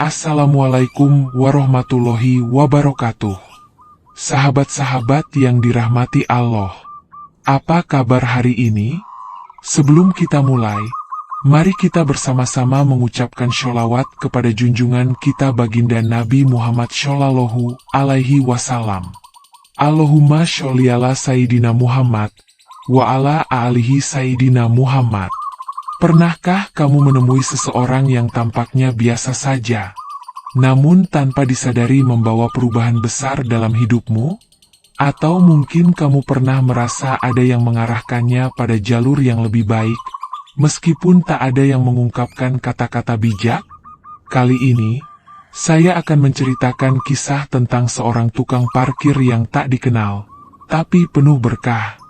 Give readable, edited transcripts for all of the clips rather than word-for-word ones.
Assalamualaikum warahmatullahi wabarakatuh. Sahabat-sahabat yang dirahmati Allah, apa kabar hari ini? Sebelum kita mulai, mari kita bersama-sama mengucapkan sholawat kepada junjungan kita baginda Nabi Muhammad Shallallahu Alaihi Wasallam. Allahumma sholli ala Sayyidina Muhammad wa ala alihi Sayyidina Muhammad. Pernahkah kamu menemui seseorang yang tampaknya biasa saja, namun tanpa disadari membawa perubahan besar dalam hidupmu? Atau mungkin kamu pernah merasa ada yang mengarahkannya pada jalur yang lebih baik, meskipun tak ada yang mengungkapkan kata-kata bijak? Kali ini, saya akan menceritakan kisah tentang seorang tukang parkir yang tak dikenal, tapi penuh berkah.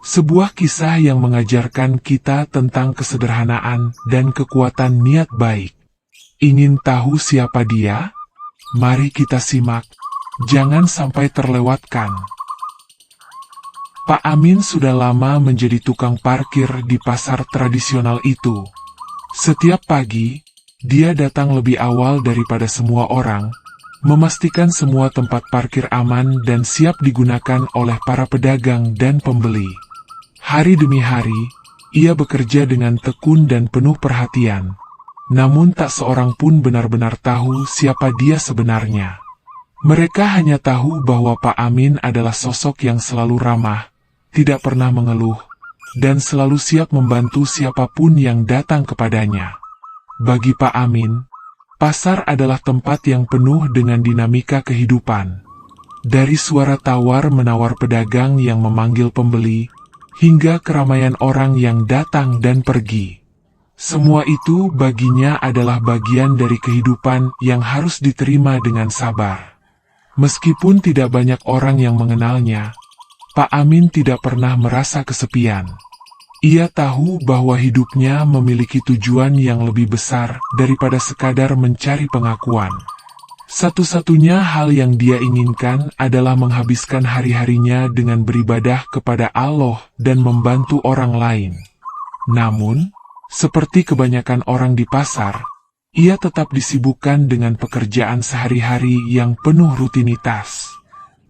Sebuah kisah yang mengajarkan kita tentang kesederhanaan dan kekuatan niat baik. Ingin tahu siapa dia? Mari kita simak, jangan sampai terlewatkan. Pak Amin sudah lama menjadi tukang parkir di pasar tradisional itu. Setiap pagi, dia datang lebih awal daripada semua orang, memastikan semua tempat parkir aman dan siap digunakan oleh para pedagang dan pembeli. Hari demi hari, ia bekerja dengan tekun dan penuh perhatian. Namun tak seorang pun benar-benar tahu siapa dia sebenarnya. Mereka hanya tahu bahwa Pak Amin adalah sosok yang selalu ramah, tidak pernah mengeluh, dan selalu siap membantu siapapun yang datang kepadanya. Bagi Pak Amin, pasar adalah tempat yang penuh dengan dinamika kehidupan. Dari suara tawar-menawar pedagang yang memanggil pembeli, hingga keramaian orang yang datang dan pergi. Semua itu baginya adalah bagian dari kehidupan yang harus diterima dengan sabar. Meskipun tidak banyak orang yang mengenalnya, Pak Amin tidak pernah merasa kesepian. Ia tahu bahwa hidupnya memiliki tujuan yang lebih besar daripada sekadar mencari pengakuan. Satu-satunya hal yang dia inginkan adalah menghabiskan hari-harinya dengan beribadah kepada Allah dan membantu orang lain. Namun, seperti kebanyakan orang di pasar, ia tetap disibukkan dengan pekerjaan sehari-hari yang penuh rutinitas.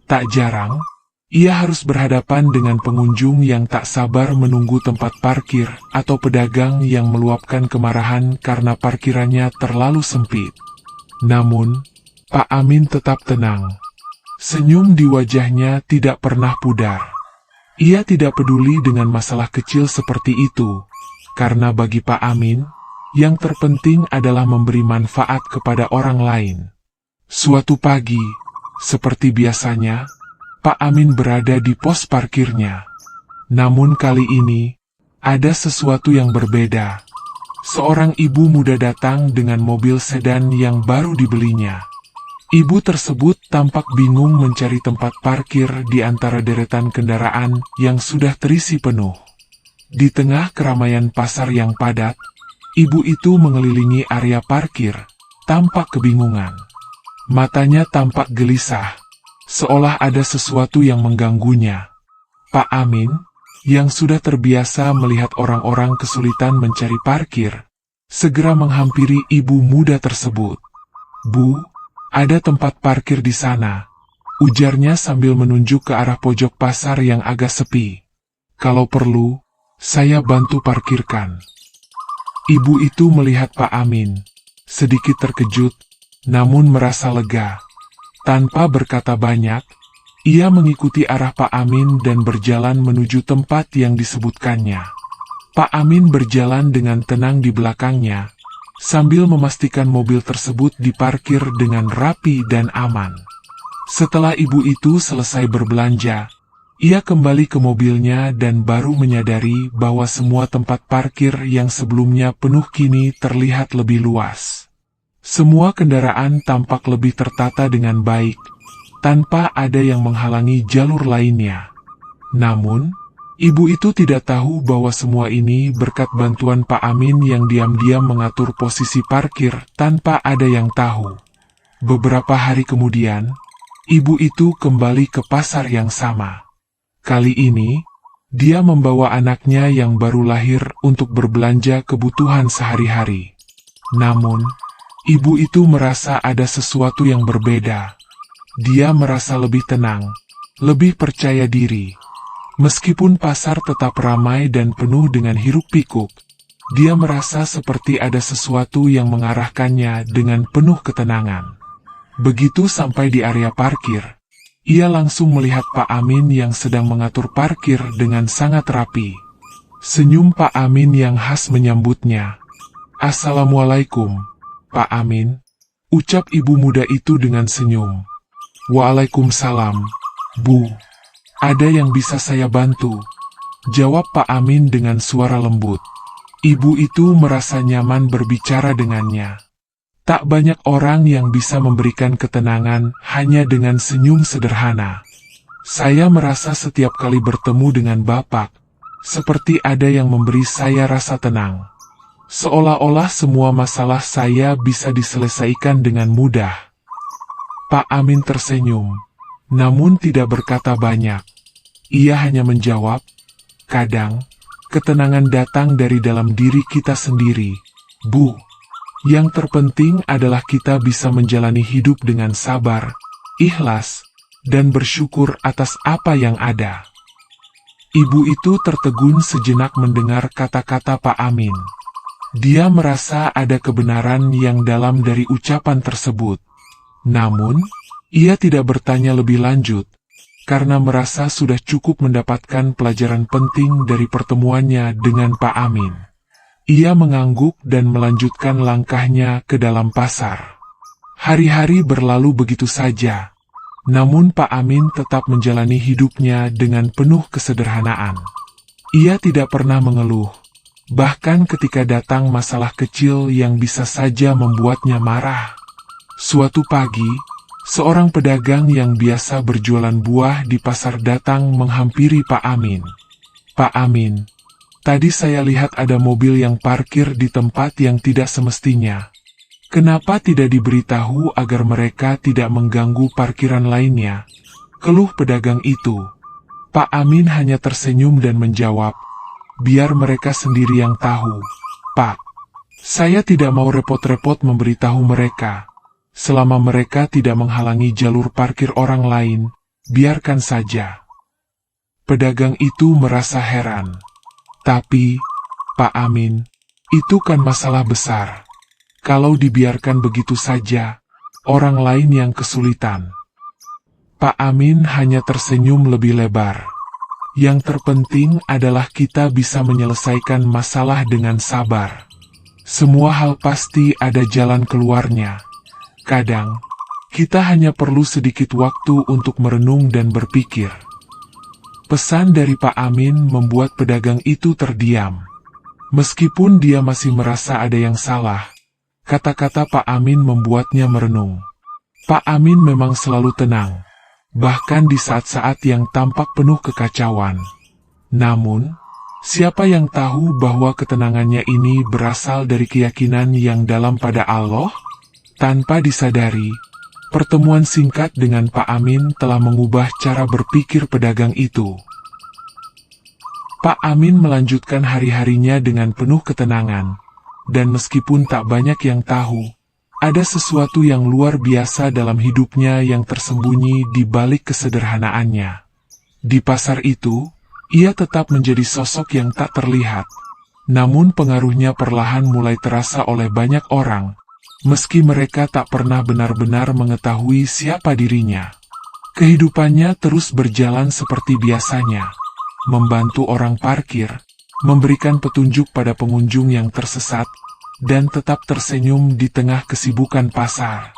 Tak jarang, ia harus berhadapan dengan pengunjung yang tak sabar menunggu tempat parkir atau pedagang yang meluapkan kemarahan karena parkirannya terlalu sempit. Namun, Pak Amin tetap tenang. Senyum di wajahnya tidak pernah pudar. Ia tidak peduli dengan masalah kecil seperti itu, karena bagi Pak Amin, yang terpenting adalah memberi manfaat kepada orang lain. Suatu pagi, seperti biasanya, Pak Amin berada di pos parkirnya. Namun kali ini, ada sesuatu yang berbeda. Seorang ibu muda datang dengan mobil sedan yang baru dibelinya. Ibu tersebut tampak bingung mencari tempat parkir di antara deretan kendaraan yang sudah terisi penuh. Di tengah keramaian pasar yang padat, ibu itu mengelilingi area parkir, tampak kebingungan. Matanya tampak gelisah, seolah ada sesuatu yang mengganggunya. Pak Amin, yang sudah terbiasa melihat orang-orang kesulitan mencari parkir, segera menghampiri ibu muda tersebut. "Bu, ada tempat parkir di sana," ujarnya sambil menunjuk ke arah pojok pasar yang agak sepi. "Kalau perlu, saya bantu parkirkan." Ibu itu melihat Pak Amin, sedikit terkejut, namun merasa lega. Tanpa berkata banyak, ia mengikuti arah Pak Amin dan berjalan menuju tempat yang disebutkannya. Pak Amin berjalan dengan tenang di belakangnya, sambil memastikan mobil tersebut diparkir dengan rapi dan aman. Setelah ibu itu selesai berbelanja, ia kembali ke mobilnya dan baru menyadari bahwa semua tempat parkir yang sebelumnya penuh kini terlihat lebih luas. Semua kendaraan tampak lebih tertata dengan baik, tanpa ada yang menghalangi jalur lainnya. Namun, ibu itu tidak tahu bahwa semua ini berkat bantuan Pak Amin yang diam-diam mengatur posisi parkir tanpa ada yang tahu. Beberapa hari kemudian, ibu itu kembali ke pasar yang sama. Kali ini, dia membawa anaknya yang baru lahir untuk berbelanja kebutuhan sehari-hari. Namun, Ibu itu merasa ada sesuatu yang berbeda. Dia merasa lebih tenang, lebih percaya diri. Meskipun pasar tetap ramai dan penuh dengan hiruk-pikuk, dia merasa seperti ada sesuatu yang mengarahkannya dengan penuh ketenangan. Begitu sampai di area parkir, ia langsung melihat Pak Amin yang sedang mengatur parkir dengan sangat rapi. Senyum Pak Amin yang khas menyambutnya. "Assalamualaikum, Pak Amin," ucap ibu muda itu dengan senyum. "Waalaikumsalam, Bu. Ada yang bisa saya bantu?" jawab Pak Amin dengan suara lembut. Ibu itu merasa nyaman berbicara dengannya. Tak banyak orang yang bisa memberikan ketenangan hanya dengan senyum sederhana. "Saya merasa setiap kali bertemu dengan Bapak, seperti ada yang memberi saya rasa tenang. Seolah-olah semua masalah saya bisa diselesaikan dengan mudah." Pak Amin tersenyum, namun tidak berkata banyak. Ia hanya menjawab, "Kadang, ketenangan datang dari dalam diri kita sendiri, Bu. Yang terpenting adalah kita bisa menjalani hidup dengan sabar, ikhlas, dan bersyukur atas apa yang ada." Ibu itu tertegun sejenak mendengar kata-kata Pak Amin. Dia merasa ada kebenaran yang dalam dari ucapan tersebut. Namun, ia tidak bertanya lebih lanjut, karena merasa sudah cukup mendapatkan pelajaran penting dari pertemuannya dengan Pak Amin. Ia mengangguk dan melanjutkan langkahnya ke dalam pasar. Hari-hari berlalu begitu saja, namun Pak Amin tetap menjalani hidupnya dengan penuh kesederhanaan. Ia tidak pernah mengeluh, bahkan ketika datang masalah kecil yang bisa saja membuatnya marah. Suatu pagi, seorang pedagang yang biasa berjualan buah di pasar datang menghampiri Pak Amin. "Pak Amin, tadi saya lihat ada mobil yang parkir di tempat yang tidak semestinya. Kenapa tidak diberitahu agar mereka tidak mengganggu parkiran lainnya?" keluh pedagang itu. Pak Amin hanya tersenyum dan menjawab, "Biar mereka sendiri yang tahu, Pak. Saya tidak mau repot-repot memberitahu mereka. Selama mereka tidak menghalangi jalur parkir orang lain, biarkan saja." Pedagang itu merasa heran. "Tapi, Pak Amin, itu kan masalah besar. Kalau dibiarkan begitu saja, orang lain yang kesulitan." Pak Amin hanya tersenyum lebih lebar. "Yang terpenting adalah kita bisa menyelesaikan masalah dengan sabar. Semua hal pasti ada jalan keluarnya. Kadang, kita hanya perlu sedikit waktu untuk merenung dan berpikir." Pesan dari Pak Amin membuat pedagang itu terdiam. Meskipun dia masih merasa ada yang salah, kata-kata Pak Amin membuatnya merenung. Pak Amin memang selalu tenang, bahkan di saat-saat yang tampak penuh kekacauan. Namun, siapa yang tahu bahwa ketenangannya ini berasal dari keyakinan yang dalam pada Allah? Tanpa disadari, pertemuan singkat dengan Pak Amin telah mengubah cara berpikir pedagang itu. Pak Amin melanjutkan hari-harinya dengan penuh ketenangan, dan meskipun tak banyak yang tahu, ada sesuatu yang luar biasa dalam hidupnya yang tersembunyi di balik kesederhanaannya. Di pasar itu, ia tetap menjadi sosok yang tak terlihat, namun pengaruhnya perlahan mulai terasa oleh banyak orang, meski mereka tak pernah benar-benar mengetahui siapa dirinya. Kehidupannya terus berjalan seperti biasanya, membantu orang parkir, memberikan petunjuk pada pengunjung yang tersesat, dan tetap tersenyum di tengah kesibukan pasar.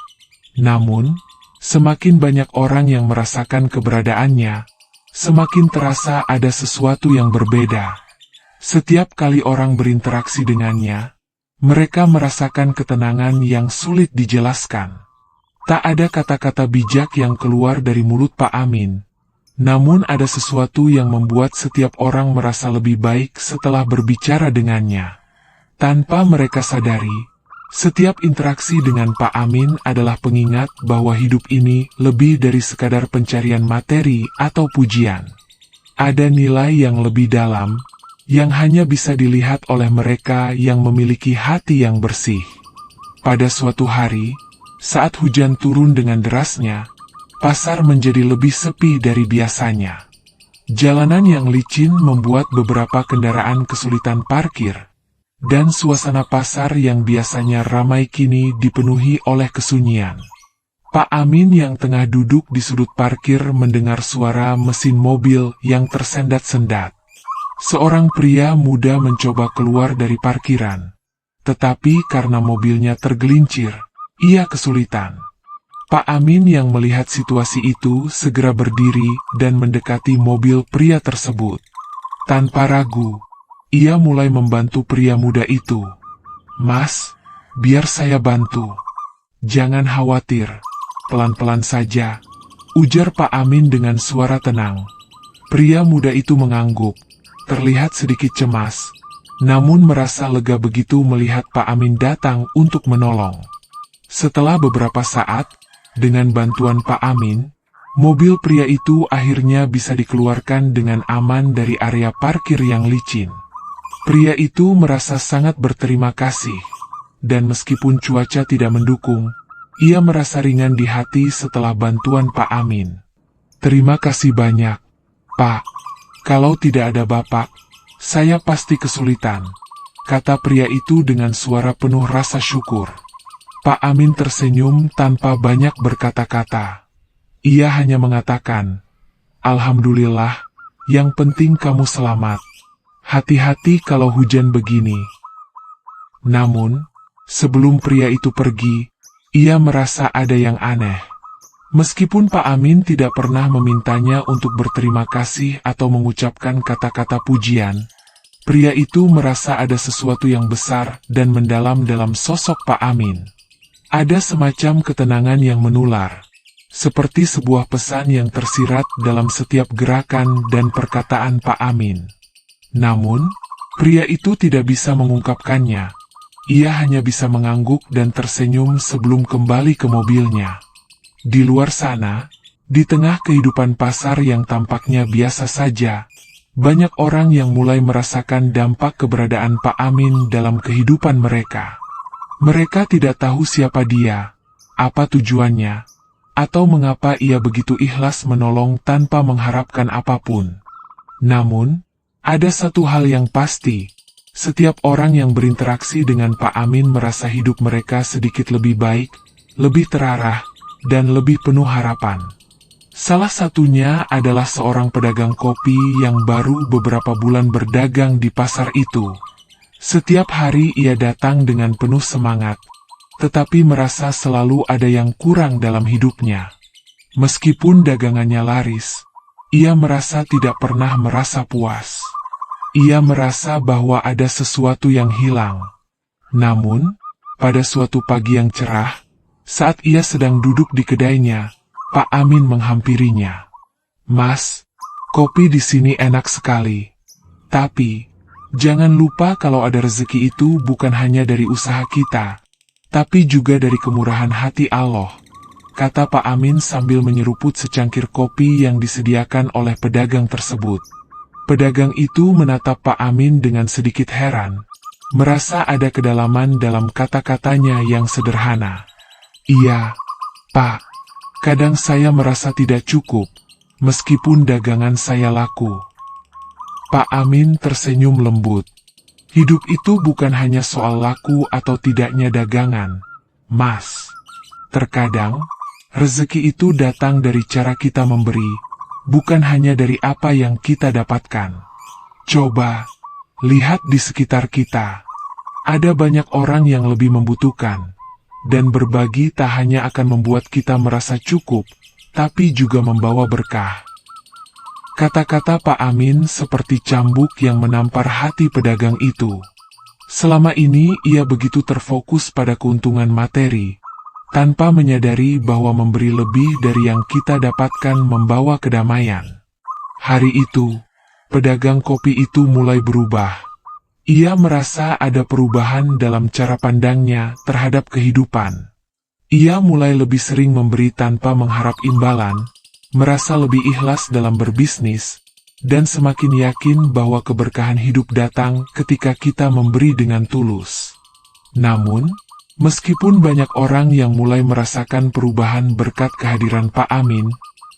Namun, semakin banyak orang yang merasakan keberadaannya, semakin terasa ada sesuatu yang berbeda. Setiap kali orang berinteraksi dengannya, mereka merasakan ketenangan yang sulit dijelaskan. Tak ada kata-kata bijak yang keluar dari mulut Pak Amin. Namun ada sesuatu yang membuat setiap orang merasa lebih baik setelah berbicara dengannya. Tanpa mereka sadari, setiap interaksi dengan Pak Amin adalah pengingat bahwa hidup ini lebih dari sekadar pencarian materi atau pujian. Ada nilai yang lebih dalam, yang hanya bisa dilihat oleh mereka yang memiliki hati yang bersih. Pada suatu hari, saat hujan turun dengan derasnya, pasar menjadi lebih sepi dari biasanya. Jalanan yang licin membuat beberapa kendaraan kesulitan parkir, dan suasana pasar yang biasanya ramai kini dipenuhi oleh kesunyian. Pak Amin yang tengah duduk di sudut parkir mendengar suara mesin mobil yang tersendat-sendat. Seorang pria muda mencoba keluar dari parkiran, tetapi karena mobilnya tergelincir, ia kesulitan. Pak Amin yang melihat situasi itu segera berdiri dan mendekati mobil pria tersebut. Tanpa ragu, ia mulai membantu pria muda itu. "Mas, biar saya bantu. Jangan khawatir, pelan-pelan saja," ujar Pak Amin dengan suara tenang. Pria muda itu mengangguk, terlihat sedikit cemas, namun merasa lega begitu melihat Pak Amin datang untuk menolong. Setelah beberapa saat, dengan bantuan Pak Amin, mobil pria itu akhirnya bisa dikeluarkan dengan aman dari area parkir yang licin. Pria itu merasa sangat berterima kasih, dan meskipun cuaca tidak mendukung, ia merasa ringan di hati setelah bantuan Pak Amin. "Terima kasih banyak, Pak. Kalau tidak ada Bapak, saya pasti kesulitan," kata pria itu dengan suara penuh rasa syukur. Pak Amin tersenyum tanpa banyak berkata-kata. Ia hanya mengatakan, "Alhamdulillah, yang penting kamu selamat. Hati-hati kalau hujan begini." Namun, sebelum pria itu pergi, ia merasa ada yang aneh. Meskipun Pak Amin tidak pernah memintanya untuk berterima kasih atau mengucapkan kata-kata pujian, pria itu merasa ada sesuatu yang besar dan mendalam dalam sosok Pak Amin. Ada semacam ketenangan yang menular, seperti sebuah pesan yang tersirat dalam setiap gerakan dan perkataan Pak Amin. Namun, pria itu tidak bisa mengungkapkannya. Ia hanya bisa mengangguk dan tersenyum sebelum kembali ke mobilnya. Di luar sana, di tengah kehidupan pasar yang tampaknya biasa saja, banyak orang yang mulai merasakan dampak keberadaan Pak Amin dalam kehidupan mereka. Mereka tidak tahu siapa dia, apa tujuannya, atau mengapa ia begitu ikhlas menolong tanpa mengharapkan apapun. Namun, ada satu hal yang pasti, setiap orang yang berinteraksi dengan Pak Amin merasa hidup mereka sedikit lebih baik, lebih terarah, dan lebih penuh harapan. Salah satunya adalah seorang pedagang kopi yang baru beberapa bulan berdagang di pasar itu. Setiap hari ia datang dengan penuh semangat, tetapi merasa selalu ada yang kurang dalam hidupnya. Meskipun dagangannya laris, ia merasa tidak pernah merasa puas. Ia merasa bahwa ada sesuatu yang hilang. Namun, pada suatu pagi yang cerah, saat ia sedang duduk di kedainya, Pak Amin menghampirinya. "Mas, kopi di sini enak sekali. Tapi, jangan lupa kalau ada rezeki itu bukan hanya dari usaha kita, tapi juga dari kemurahan hati Allah," kata Pak Amin sambil menyeruput secangkir kopi yang disediakan oleh pedagang tersebut. Pedagang itu menatap Pak Amin dengan sedikit heran, merasa ada kedalaman dalam kata-katanya yang sederhana. "Iya, Pak, kadang saya merasa tidak cukup, meskipun dagangan saya laku." Pak Amin tersenyum lembut. "Hidup itu bukan hanya soal laku atau tidaknya dagangan, Mas. Terkadang, rezeki itu datang dari cara kita memberi, bukan hanya dari apa yang kita dapatkan. Coba, lihat di sekitar kita. Ada banyak orang yang lebih membutuhkan, dan berbagi tak hanya akan membuat kita merasa cukup, tapi juga membawa berkah." Kata-kata Pak Amin seperti cambuk yang menampar hati pedagang itu. Selama ini ia begitu terfokus pada keuntungan materi, tanpa menyadari bahwa memberi lebih dari yang kita dapatkan membawa kedamaian. Hari itu, pedagang kopi itu mulai berubah. Ia merasa ada perubahan dalam cara pandangnya terhadap kehidupan. Ia mulai lebih sering memberi tanpa mengharap imbalan, merasa lebih ikhlas dalam berbisnis, dan semakin yakin bahwa keberkahan hidup datang ketika kita memberi dengan tulus. Namun, Meskipun banyak orang yang mulai merasakan perubahan berkat kehadiran Pak Amin,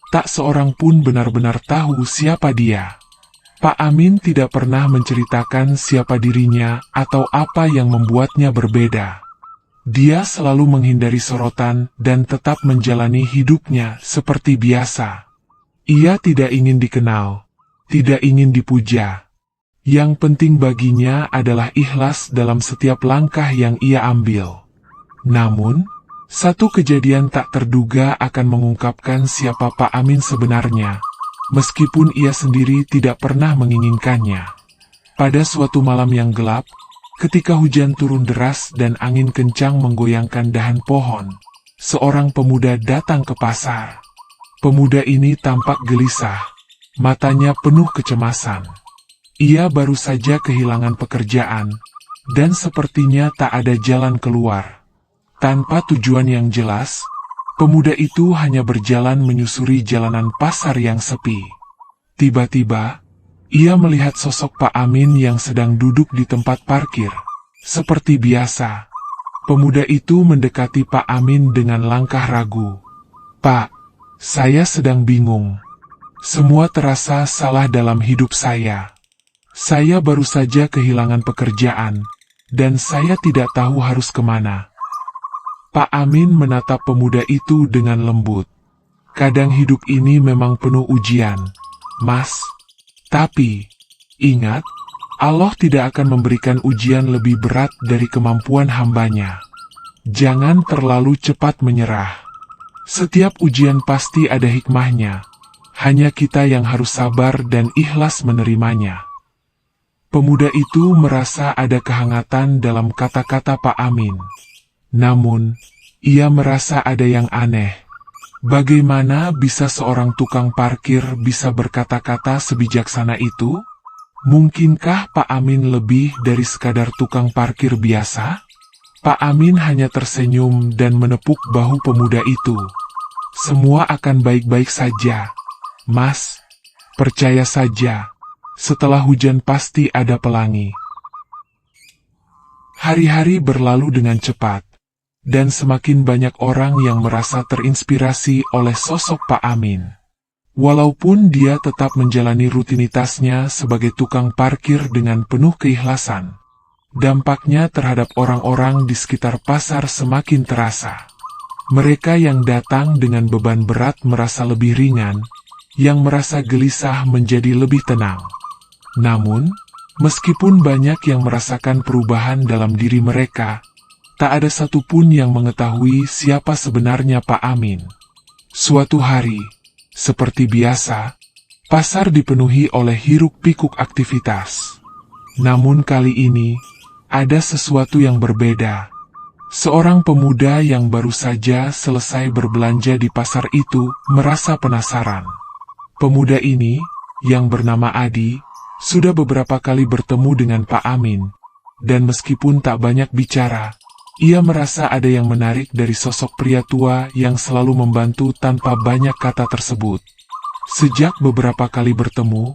tak seorang pun benar-benar tahu siapa dia. Pak Amin tidak pernah menceritakan siapa dirinya atau apa yang membuatnya berbeda. Dia selalu menghindari sorotan dan tetap menjalani hidupnya seperti biasa. Ia tidak ingin dikenal, tidak ingin dipuja. Yang penting baginya adalah ikhlas dalam setiap langkah yang ia ambil. Namun, satu kejadian tak terduga akan mengungkapkan siapa Pak Amin sebenarnya, meskipun ia sendiri tidak pernah menginginkannya. Pada suatu malam yang gelap, ketika hujan turun deras dan angin kencang menggoyangkan dahan pohon, seorang pemuda datang ke pasar. Pemuda ini tampak gelisah, matanya penuh kecemasan. Ia baru saja kehilangan pekerjaan, dan sepertinya tak ada jalan keluar. Tanpa tujuan yang jelas, pemuda itu hanya berjalan menyusuri jalanan pasar yang sepi. Tiba-tiba, ia melihat sosok Pak Amin yang sedang duduk di tempat parkir. Seperti biasa, pemuda itu mendekati Pak Amin dengan langkah ragu. "Pak, saya sedang bingung. Semua terasa salah dalam hidup saya. Saya baru saja kehilangan pekerjaan, dan saya tidak tahu harus kemana." Pak Amin menatap pemuda itu dengan lembut. "Kadang hidup ini memang penuh ujian, Mas. Tapi, ingat, Allah tidak akan memberikan ujian lebih berat dari kemampuan hambanya. Jangan terlalu cepat menyerah. Setiap ujian pasti ada hikmahnya. Hanya kita yang harus sabar dan ikhlas menerimanya." Pemuda itu merasa ada kehangatan dalam kata-kata Pak Amin. Namun, ia merasa ada yang aneh. Bagaimana bisa seorang tukang parkir bisa berkata-kata sebijaksana itu? Mungkinkah Pak Amin lebih dari sekadar tukang parkir biasa? Pak Amin hanya tersenyum dan menepuk bahu pemuda itu. "Semua akan baik-baik saja, Mas. Percaya saja, setelah hujan pasti ada pelangi." Hari-hari berlalu dengan cepat. Dan semakin banyak orang yang merasa terinspirasi oleh sosok Pak Amin. Walaupun dia tetap menjalani rutinitasnya sebagai tukang parkir dengan penuh keikhlasan, dampaknya terhadap orang-orang di sekitar pasar semakin terasa. Mereka yang datang dengan beban berat merasa lebih ringan, yang merasa gelisah menjadi lebih tenang. Namun, meskipun banyak yang merasakan perubahan dalam diri mereka, tak ada satupun yang mengetahui siapa sebenarnya Pak Amin. Suatu hari, seperti biasa, pasar dipenuhi oleh hiruk-pikuk aktivitas. Namun kali ini, ada sesuatu yang berbeda. Seorang pemuda yang baru saja selesai berbelanja di pasar itu merasa penasaran. Pemuda ini, yang bernama Adi, sudah beberapa kali bertemu dengan Pak Amin, dan meskipun tak banyak bicara, ia merasa ada yang menarik dari sosok pria tua yang selalu membantu tanpa banyak kata tersebut. Sejak beberapa kali bertemu,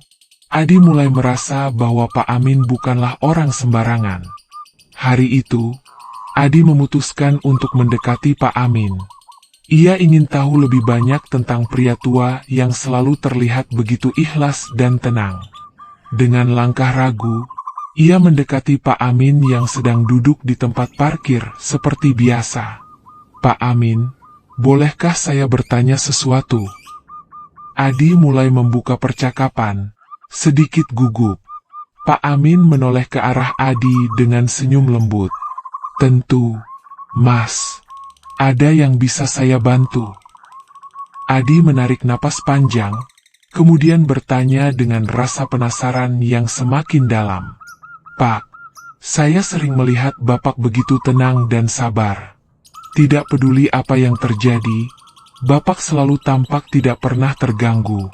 Adi mulai merasa bahwa Pak Amin bukanlah orang sembarangan. Hari itu, Adi memutuskan untuk mendekati Pak Amin. Ia ingin tahu lebih banyak tentang pria tua yang selalu terlihat begitu ikhlas dan tenang. Dengan langkah ragu, ia mendekati Pak Amin yang sedang duduk di tempat parkir seperti biasa. "Pak Amin, bolehkah saya bertanya sesuatu?" Adi mulai membuka percakapan, sedikit gugup. Pak Amin menoleh ke arah Adi dengan senyum lembut. "Tentu, Mas. Ada yang bisa saya bantu?" Adi menarik napas panjang, kemudian bertanya dengan rasa penasaran yang semakin dalam. "Pak, saya sering melihat Bapak begitu tenang dan sabar. Tidak peduli apa yang terjadi, Bapak selalu tampak tidak pernah terganggu.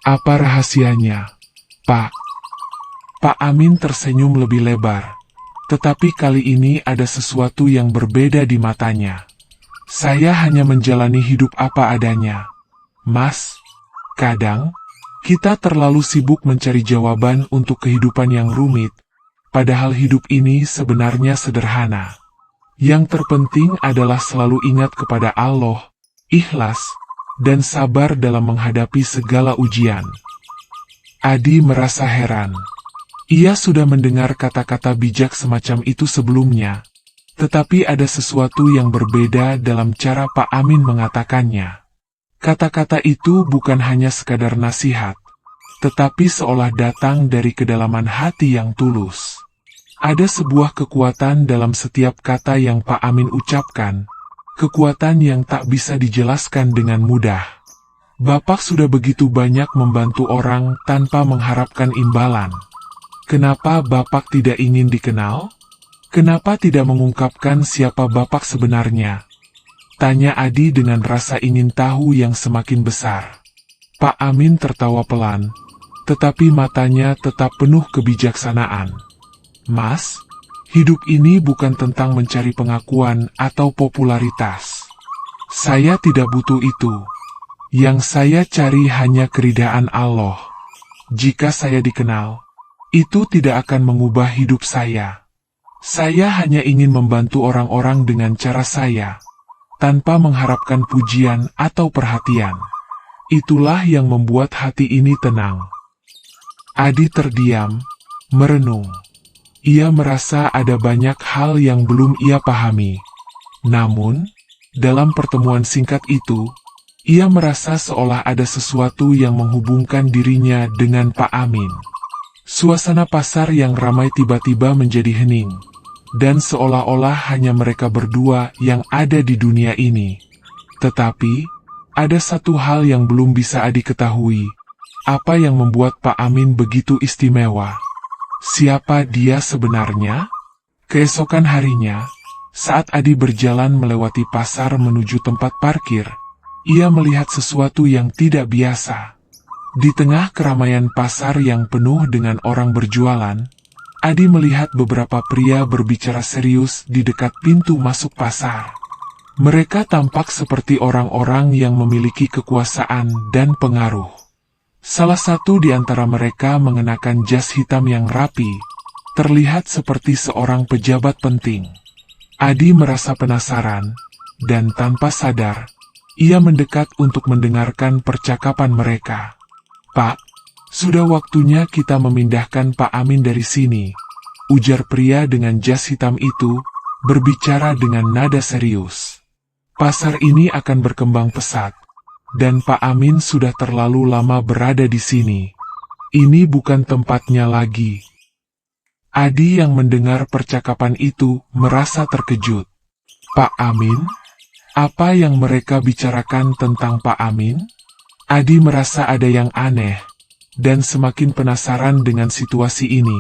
Apa rahasianya, Pak?" Pak Amin tersenyum lebih lebar, tetapi kali ini ada sesuatu yang berbeda di matanya. "Saya hanya menjalani hidup apa adanya, Mas. Kadang, kita terlalu sibuk mencari jawaban untuk kehidupan yang rumit, padahal hidup ini sebenarnya sederhana. Yang terpenting adalah selalu ingat kepada Allah, ikhlas, dan sabar dalam menghadapi segala ujian. Adi merasa heran. Ia sudah mendengar kata-kata bijak semacam itu sebelumnya, tetapi ada sesuatu yang berbeda dalam cara Pak Amin mengatakannya. Kata-kata itu bukan hanya sekadar nasihat, tetapi seolah datang dari kedalaman hati yang tulus. Ada sebuah kekuatan dalam setiap kata yang Pak Amin ucapkan, kekuatan yang tak bisa dijelaskan dengan mudah. Bapak sudah begitu banyak membantu orang tanpa mengharapkan imbalan. Kenapa Bapak tidak ingin dikenal? Kenapa tidak mengungkapkan siapa Bapak sebenarnya? Tanya Adi dengan rasa ingin tahu yang semakin besar. Pak Amin tertawa pelan, tetapi matanya tetap penuh kebijaksanaan. Mas, hidup ini bukan tentang mencari pengakuan atau popularitas. Saya tidak butuh itu. Yang saya cari hanya keridhaan Allah. Jika saya dikenal, itu tidak akan mengubah hidup saya. Saya hanya ingin membantu orang-orang dengan cara saya, tanpa mengharapkan pujian atau perhatian. Itulah yang membuat hati ini tenang. Adi terdiam, merenung. Ia merasa ada banyak hal yang belum ia pahami. Namun, dalam pertemuan singkat itu, ia merasa seolah ada sesuatu yang menghubungkan dirinya dengan Pak Amin. Suasana pasar yang ramai tiba-tiba menjadi hening, dan seolah-olah hanya mereka berdua yang ada di dunia ini. Tetapi, ada satu hal yang belum bisa Adi ketahui. Apa yang membuat Pak Amin begitu istimewa? Siapa dia sebenarnya? Keesokan harinya, saat Adi berjalan melewati pasar menuju tempat parkir, ia melihat sesuatu yang tidak biasa. Di tengah keramaian pasar yang penuh dengan orang berjualan, Adi melihat beberapa pria berbicara serius di dekat pintu masuk pasar. Mereka tampak seperti orang-orang yang memiliki kekuasaan dan pengaruh. Salah satu di antara mereka mengenakan jas hitam yang rapi, terlihat seperti seorang pejabat penting. Adi merasa penasaran, dan tanpa sadar, ia mendekat untuk mendengarkan percakapan mereka. Pak, sudah waktunya kita memindahkan Pak Amin dari sini, ujar pria dengan jas hitam itu, berbicara dengan nada serius. Pasar ini akan berkembang pesat. Dan Pak Amin sudah terlalu lama berada di sini. Ini bukan tempatnya lagi. Adi yang mendengar percakapan itu merasa terkejut. Pak Amin? Apa yang mereka bicarakan tentang Pak Amin? Adi merasa ada yang aneh, dan semakin penasaran dengan situasi ini.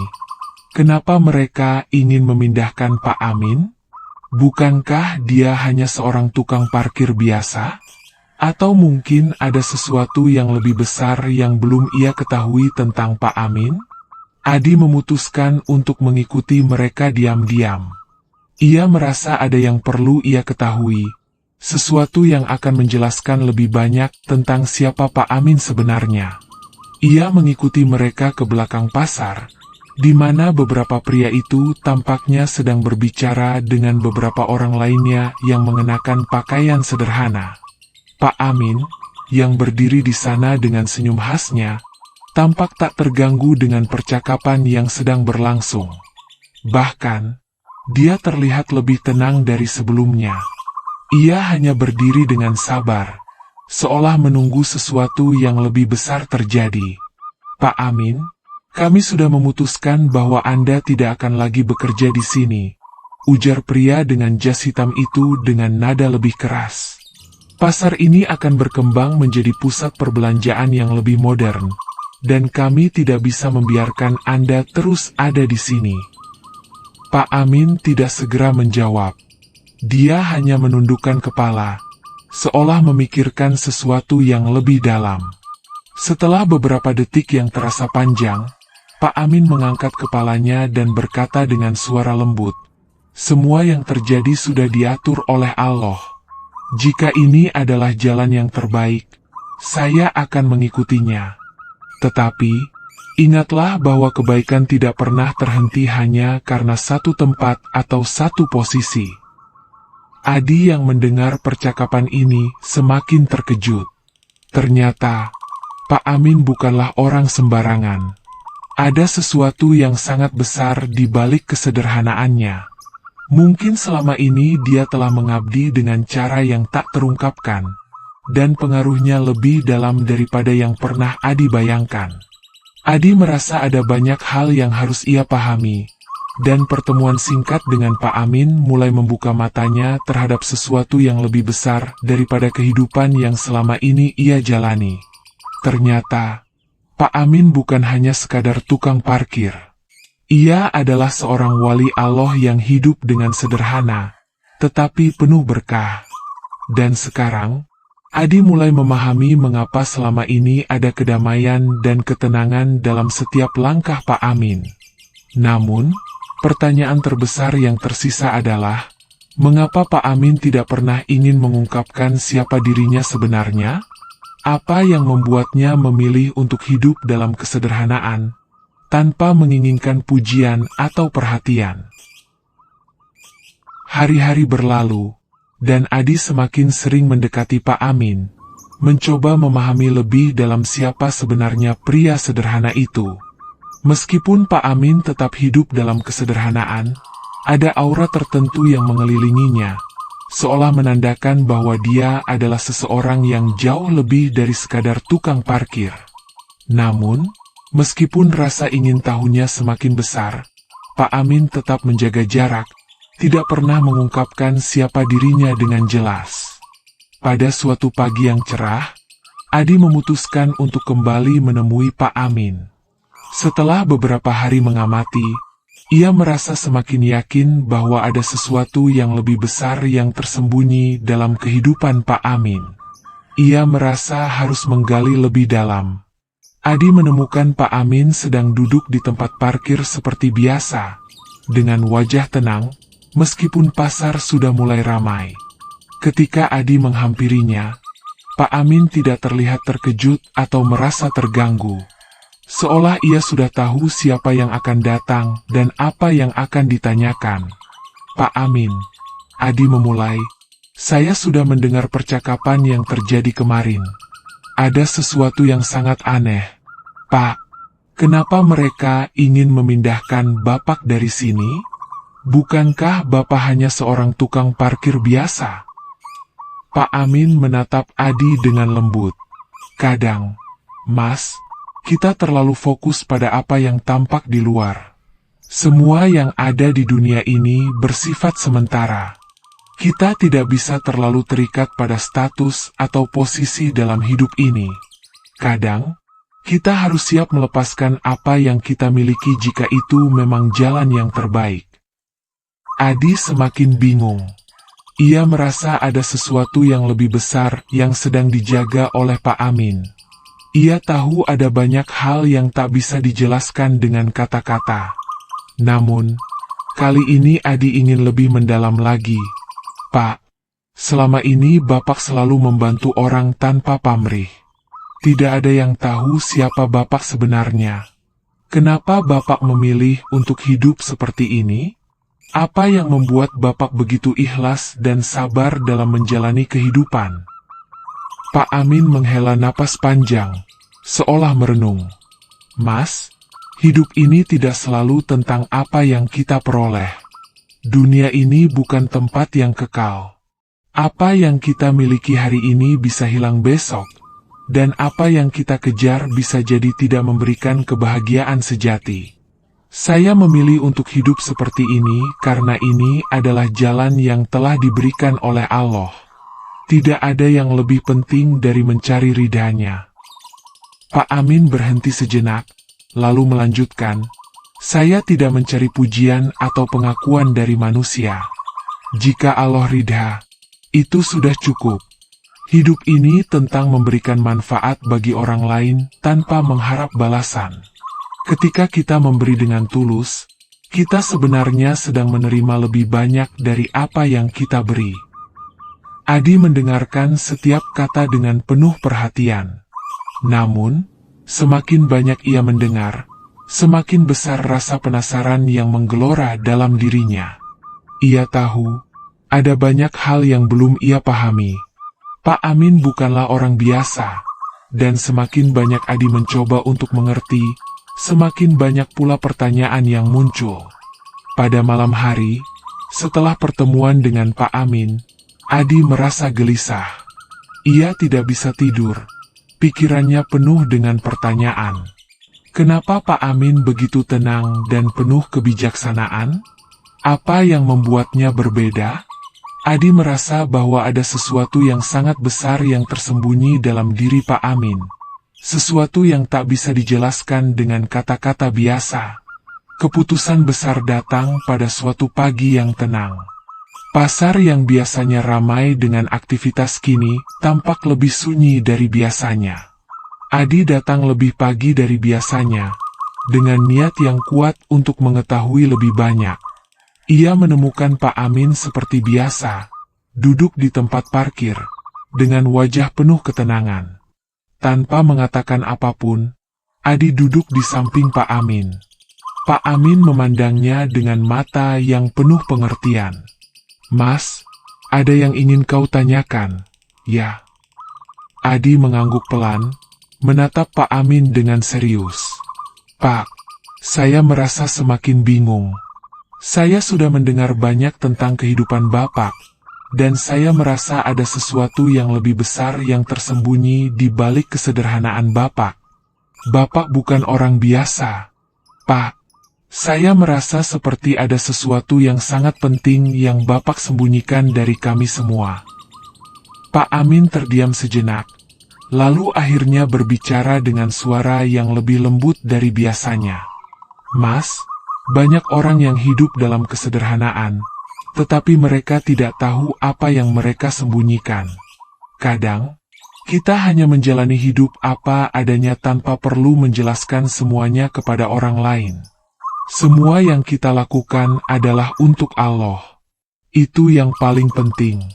Kenapa mereka ingin memindahkan Pak Amin? Bukankah dia hanya seorang tukang parkir biasa? Atau mungkin ada sesuatu yang lebih besar yang belum ia ketahui tentang Pak Amin? Adi memutuskan untuk mengikuti mereka diam-diam. Ia merasa ada yang perlu ia ketahui, sesuatu yang akan menjelaskan lebih banyak tentang siapa Pak Amin sebenarnya. Ia mengikuti mereka ke belakang pasar, di mana beberapa pria itu tampaknya sedang berbicara dengan beberapa orang lainnya yang mengenakan pakaian sederhana. Pak Amin, yang berdiri di sana dengan senyum khasnya, tampak tak terganggu dengan percakapan yang sedang berlangsung. Bahkan, dia terlihat lebih tenang dari sebelumnya. Ia hanya berdiri dengan sabar, seolah menunggu sesuatu yang lebih besar terjadi. Pak Amin, kami sudah memutuskan bahwa Anda tidak akan lagi bekerja di sini, ujar pria dengan jas hitam itu dengan nada lebih keras. Pasar ini akan berkembang menjadi pusat perbelanjaan yang lebih modern, dan kami tidak bisa membiarkan Anda terus ada di sini. Pak Amin tidak segera menjawab. Dia hanya menundukkan kepala, seolah memikirkan sesuatu yang lebih dalam. Setelah beberapa detik yang terasa panjang, Pak Amin mengangkat kepalanya dan berkata dengan suara lembut, "Semua yang terjadi sudah diatur oleh Allah. Jika ini adalah jalan yang terbaik, saya akan mengikutinya. Tetapi, ingatlah bahwa kebaikan tidak pernah terhenti hanya karena satu tempat atau satu posisi. Adi yang mendengar percakapan ini semakin terkejut. Ternyata, Pak Amin bukanlah orang sembarangan. Ada sesuatu yang sangat besar di balik kesederhanaannya. Mungkin selama ini dia telah mengabdi dengan cara yang tak terungkapkan, dan pengaruhnya lebih dalam daripada yang pernah Adi bayangkan. Adi merasa ada banyak hal yang harus ia pahami, dan pertemuan singkat dengan Pak Amin mulai membuka matanya terhadap sesuatu yang lebih besar daripada kehidupan yang selama ini ia jalani. Ternyata, Pak Amin bukan hanya sekadar tukang parkir. Ia adalah seorang wali Allah yang hidup dengan sederhana, tetapi penuh berkah. Dan sekarang, Adi mulai memahami mengapa selama ini ada kedamaian dan ketenangan dalam setiap langkah Pak Amin. Namun, pertanyaan terbesar yang tersisa adalah, mengapa Pak Amin tidak pernah ingin mengungkapkan siapa dirinya sebenarnya? Apa yang membuatnya memilih untuk hidup dalam kesederhanaan, tanpa menginginkan pujian atau perhatian? Hari-hari berlalu, dan Adi semakin sering mendekati Pak Amin, mencoba memahami lebih dalam siapa sebenarnya pria sederhana itu. Meskipun Pak Amin tetap hidup dalam kesederhanaan, ada aura tertentu yang mengelilinginya, seolah menandakan bahwa dia adalah seseorang yang jauh lebih dari sekadar tukang parkir. Namun, meskipun rasa ingin tahunya semakin besar, Pak Amin tetap menjaga jarak, tidak pernah mengungkapkan siapa dirinya dengan jelas. Pada suatu pagi yang cerah, Adi memutuskan untuk kembali menemui Pak Amin. Setelah beberapa hari mengamati, ia merasa semakin yakin bahwa ada sesuatu yang lebih besar yang tersembunyi dalam kehidupan Pak Amin. Ia merasa harus menggali lebih dalam. Adi menemukan Pak Amin sedang duduk di tempat parkir seperti biasa, dengan wajah tenang, meskipun pasar sudah mulai ramai. Ketika Adi menghampirinya, Pak Amin tidak terlihat terkejut atau merasa terganggu. Seolah ia sudah tahu siapa yang akan datang dan apa yang akan ditanyakan. Pak Amin, Adi memulai, saya sudah mendengar percakapan yang terjadi kemarin. Ada sesuatu yang sangat aneh. Pak, kenapa mereka ingin memindahkan Bapak dari sini? Bukankah Bapak hanya seorang tukang parkir biasa? Pak Amin menatap Adi dengan lembut. Kadang, Mas, kita terlalu fokus pada apa yang tampak di luar. Semua yang ada di dunia ini bersifat sementara. Kita tidak bisa terlalu terikat pada status atau posisi dalam hidup ini. Kadang, kita harus siap melepaskan apa yang kita miliki jika itu memang jalan yang terbaik. Adi semakin bingung. Ia merasa ada sesuatu yang lebih besar yang sedang dijaga oleh Pak Amin. Ia tahu ada banyak hal yang tak bisa dijelaskan dengan kata-kata. Namun, kali ini Adi ingin lebih mendalam lagi. Pak, selama ini Bapak selalu membantu orang tanpa pamrih. Tidak ada yang tahu siapa Bapak sebenarnya. Kenapa Bapak memilih untuk hidup seperti ini? Apa yang membuat Bapak begitu ikhlas dan sabar dalam menjalani kehidupan? Pak Amin menghela napas panjang, seolah merenung. Mas, hidup ini tidak selalu tentang apa yang kita peroleh. Dunia ini bukan tempat yang kekal. Apa yang kita miliki hari ini bisa hilang besok, dan apa yang kita kejar bisa jadi tidak memberikan kebahagiaan sejati. Saya memilih untuk hidup seperti ini karena ini adalah jalan yang telah diberikan oleh Allah. Tidak ada yang lebih penting dari mencari ridhanya. Pak Amin berhenti sejenak, lalu melanjutkan, saya tidak mencari pujian atau pengakuan dari manusia. Jika Allah ridha, itu sudah cukup. Hidup ini tentang memberikan manfaat bagi orang lain tanpa mengharap balasan. Ketika kita memberi dengan tulus, kita sebenarnya sedang menerima lebih banyak dari apa yang kita beri. Adi mendengarkan setiap kata dengan penuh perhatian. Namun, semakin banyak ia mendengar, semakin besar rasa penasaran yang menggelora dalam dirinya. Ia tahu, Ada banyak hal yang belum ia pahami. Pak Amin bukanlah orang biasa, dan semakin banyak Adi mencoba untuk mengerti, semakin banyak pula pertanyaan yang muncul. Pada malam hari, setelah pertemuan dengan Pak Amin, Adi merasa gelisah. Ia tidak bisa tidur, pikirannya penuh dengan pertanyaan. Kenapa Pak Amin begitu tenang dan penuh kebijaksanaan? Apa yang membuatnya berbeda? Adi merasa bahwa ada sesuatu yang sangat besar yang tersembunyi dalam diri Pak Amin. Sesuatu yang tak bisa dijelaskan dengan kata-kata biasa. Keputusan besar datang pada suatu pagi yang tenang. Pasar yang biasanya ramai dengan aktivitas kini tampak lebih sunyi dari biasanya. Adi datang lebih pagi dari biasanya, dengan niat yang kuat untuk mengetahui lebih banyak. Ia menemukan Pak Amin seperti biasa, duduk di tempat parkir, dengan wajah penuh ketenangan. Tanpa mengatakan apapun, Adi duduk di samping Pak Amin. Pak Amin memandangnya dengan mata yang penuh pengertian. "Mas, ada yang ingin kau tanyakan?" "Ya." Adi mengangguk pelan, menatap Pak Amin dengan serius. "Pak, saya merasa semakin bingung. Saya sudah mendengar banyak tentang kehidupan Bapak, dan saya merasa ada sesuatu yang lebih besar yang tersembunyi di balik kesederhanaan Bapak. Bapak bukan orang biasa. Pak, saya merasa seperti ada sesuatu yang sangat penting yang Bapak sembunyikan dari kami semua." Pak Amin terdiam sejenak, lalu akhirnya berbicara dengan suara yang lebih lembut dari biasanya. "Mas, banyak orang yang hidup dalam kesederhanaan, tetapi mereka tidak tahu apa yang mereka sembunyikan. Kadang, kita hanya menjalani hidup apa adanya tanpa perlu menjelaskan semuanya kepada orang lain. Semua yang kita lakukan adalah untuk Allah. Itu yang paling penting."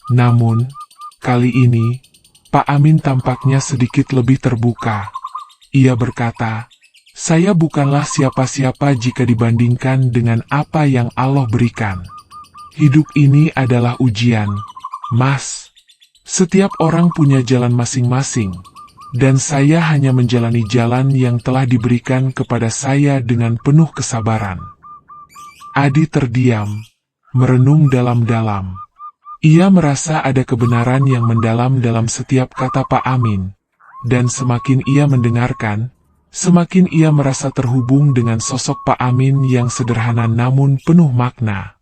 Namun, kali ini, Pak Amin tampaknya sedikit lebih terbuka. Ia berkata, "Saya bukanlah siapa-siapa jika dibandingkan dengan apa yang Allah berikan. Hidup ini adalah ujian, Mas. Setiap orang punya jalan masing-masing, dan saya hanya menjalani jalan yang telah diberikan kepada saya dengan penuh kesabaran." Adi terdiam, merenung dalam-dalam. Ia merasa ada kebenaran yang mendalam dalam setiap kata Pak Amin, dan semakin ia mendengarkan, semakin ia merasa terhubung dengan sosok Pak Amin yang sederhana namun penuh makna.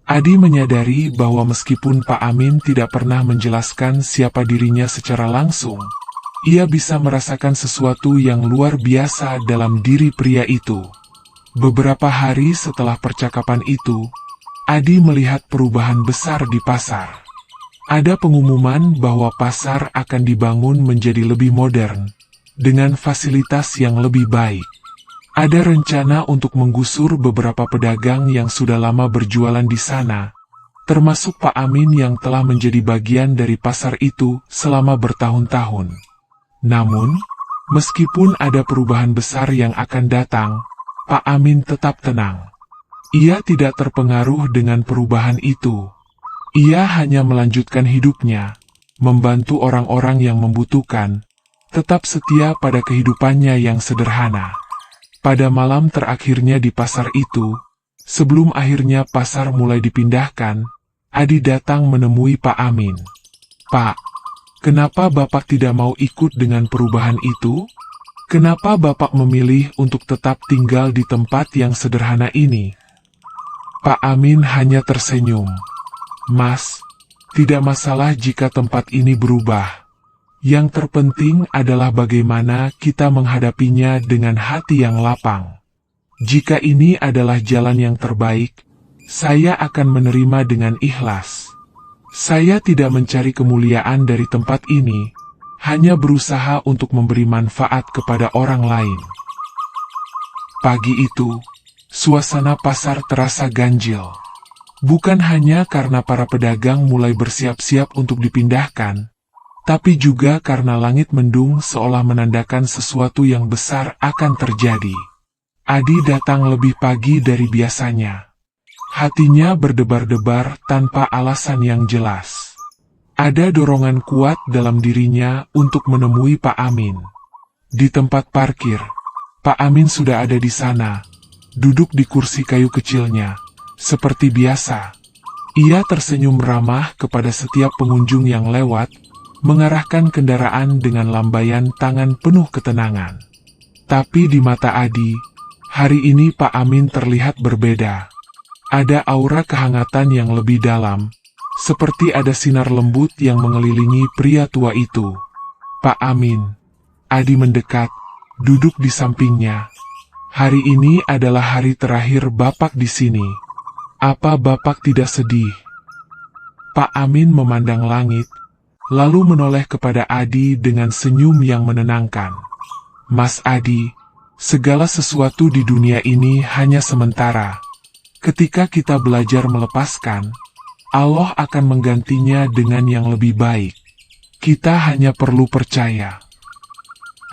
Adi menyadari bahwa meskipun Pak Amin tidak pernah menjelaskan siapa dirinya secara langsung, ia bisa merasakan sesuatu yang luar biasa dalam diri pria itu. Beberapa hari setelah percakapan itu, Adi melihat perubahan besar di pasar. Ada pengumuman bahwa pasar akan dibangun menjadi lebih modern, dengan fasilitas yang lebih baik. Ada rencana untuk menggusur beberapa pedagang yang sudah lama berjualan di sana, termasuk Pak Amin yang telah menjadi bagian dari pasar itu selama bertahun-tahun. Namun, meskipun ada perubahan besar yang akan datang, Pak Amin tetap tenang. Ia tidak terpengaruh dengan perubahan itu. Ia hanya melanjutkan hidupnya, membantu orang-orang yang membutuhkan, tetap setia pada kehidupannya yang sederhana. Pada malam terakhirnya di pasar itu, sebelum akhirnya pasar mulai dipindahkan, Adi datang menemui Pak Amin. "Pak, kenapa Bapak tidak mau ikut dengan perubahan itu? Kenapa Bapak memilih untuk tetap tinggal di tempat yang sederhana ini?" Pak Amin hanya tersenyum. "Mas, tidak masalah jika tempat ini berubah. Yang terpenting adalah bagaimana kita menghadapinya dengan hati yang lapang. Jika ini adalah jalan yang terbaik, saya akan menerima dengan ikhlas. Saya tidak mencari kemuliaan dari tempat ini, hanya berusaha untuk memberi manfaat kepada orang lain." Pagi itu, suasana pasar terasa ganjil. Bukan hanya karena para pedagang mulai bersiap-siap untuk dipindahkan, tapi juga karena langit mendung seolah menandakan sesuatu yang besar akan terjadi. Adi datang lebih pagi dari biasanya. Hatinya berdebar-debar tanpa alasan yang jelas. Ada dorongan kuat dalam dirinya untuk menemui Pak Amin. Di tempat parkir, Pak Amin sudah ada di sana, duduk di kursi kayu kecilnya. Seperti biasa, ia tersenyum ramah kepada setiap pengunjung yang lewat, mengarahkan kendaraan dengan lambaian tangan penuh ketenangan. Tapi di mata Adi, hari ini Pak Amin terlihat berbeda. Ada aura kehangatan yang lebih dalam, seperti ada sinar lembut yang mengelilingi pria tua itu. Pak Amin. Adi mendekat, duduk di sampingnya. Hari ini adalah hari terakhir Bapak di sini. Apa Bapak tidak sedih? Pak Amin memandang langit, lalu menoleh kepada Adi dengan senyum yang menenangkan. Mas Adi, segala sesuatu di dunia ini hanya sementara. Ketika kita belajar melepaskan, Allah akan menggantinya dengan yang lebih baik. Kita hanya perlu percaya.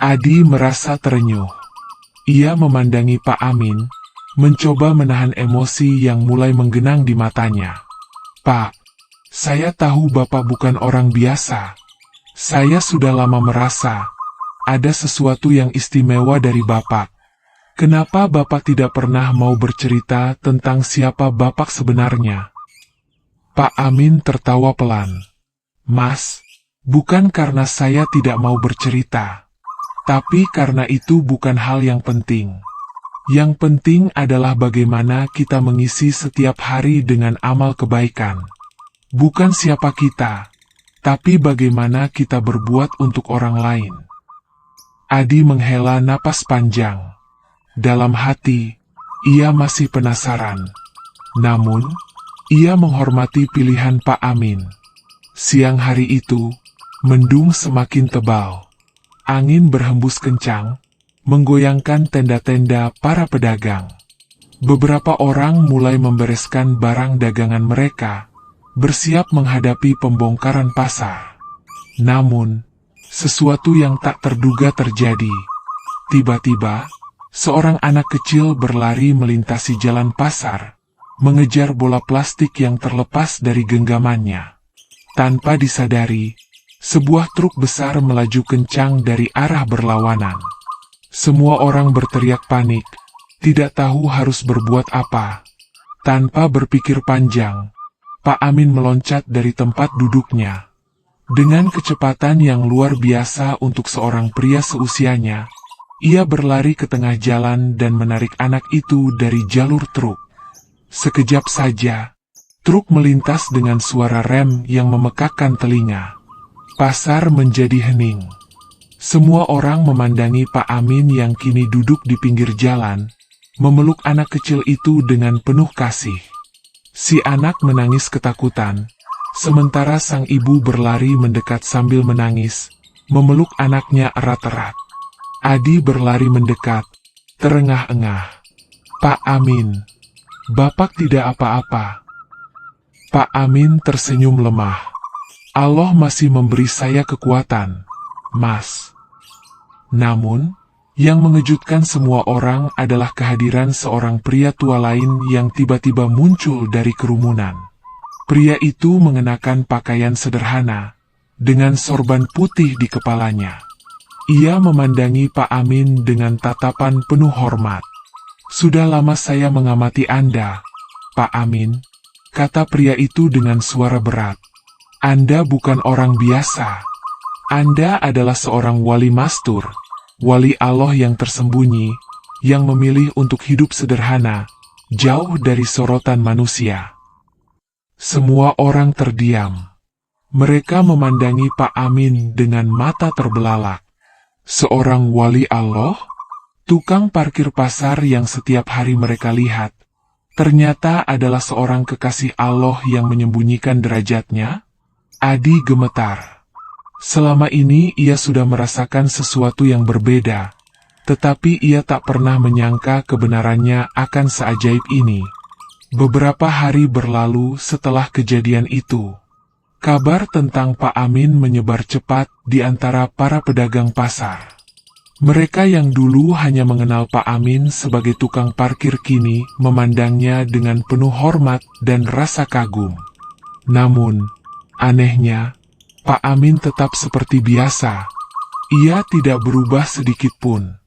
Adi merasa terenyuh. Ia memandangi Pak Amin, mencoba menahan emosi yang mulai menggenang di matanya. Pak, saya tahu Bapak bukan orang biasa. Saya sudah lama merasa ada sesuatu yang istimewa dari Bapak. Kenapa Bapak tidak pernah mau bercerita tentang siapa Bapak sebenarnya? Pak Amin tertawa pelan. Mas, bukan karena saya tidak mau bercerita, tapi karena itu bukan hal yang penting. Yang penting adalah bagaimana kita mengisi setiap hari dengan amal kebaikan. Bukan siapa kita, tapi bagaimana kita berbuat untuk orang lain. Adi menghela napas panjang. Dalam hati, ia masih penasaran. Namun, ia menghormati pilihan Pak Amin. Siang hari itu, mendung semakin tebal. Angin berhembus kencang, menggoyangkan tenda-tenda para pedagang. Beberapa orang mulai membereskan barang dagangan mereka, bersiap menghadapi pembongkaran pasar. Namun, sesuatu yang tak terduga terjadi. Tiba-tiba, seorang anak kecil berlari melintasi jalan pasar, mengejar bola plastik yang terlepas dari genggamannya. Tanpa disadari, sebuah truk besar melaju kencang dari arah berlawanan. Semua orang berteriak panik, tidak tahu harus berbuat apa. Tanpa berpikir panjang, Pak Amin meloncat dari tempat duduknya. Dengan kecepatan yang luar biasa untuk seorang pria seusianya, ia berlari ke tengah jalan dan menarik anak itu dari jalur truk. Sekejap saja, truk melintas dengan suara rem yang memekakkan telinga. Pasar menjadi hening. Semua orang memandangi Pak Amin yang kini duduk di pinggir jalan, memeluk anak kecil itu dengan penuh kasih. Si anak menangis ketakutan, sementara sang ibu berlari mendekat sambil menangis, memeluk anaknya erat-erat. Adi berlari mendekat, terengah-engah. Pak Amin, Bapak tidak apa-apa. Pak Amin tersenyum lemah. Allah masih memberi saya kekuatan, Mas. Namun, yang mengejutkan semua orang adalah kehadiran seorang pria tua lain yang tiba-tiba muncul dari kerumunan. Pria itu mengenakan pakaian sederhana, dengan sorban putih di kepalanya. Ia memandangi Pak Amin dengan tatapan penuh hormat. Sudah lama saya mengamati Anda, Pak Amin, kata pria itu dengan suara berat. Anda bukan orang biasa. Anda adalah seorang wali mastur, wali Allah yang tersembunyi, yang memilih untuk hidup sederhana, jauh dari sorotan manusia. Semua orang terdiam. Mereka memandangi Pak Amin dengan mata terbelalak. Seorang wali Allah? Tukang parkir pasar yang setiap hari mereka lihat, ternyata adalah seorang kekasih Allah yang menyembunyikan derajatnya? Adi gemetar. Selama ini ia sudah merasakan sesuatu yang berbeda, tetapi ia tak pernah menyangka kebenarannya akan seajaib ini. Beberapa hari berlalu setelah kejadian itu. Kabar tentang Pak Amin menyebar cepat di antara para pedagang pasar. Mereka yang dulu hanya mengenal Pak Amin sebagai tukang parkir kini memandangnya dengan penuh hormat dan rasa kagum. Namun, anehnya, Pak Amin tetap seperti biasa. Ia tidak berubah sedikit pun.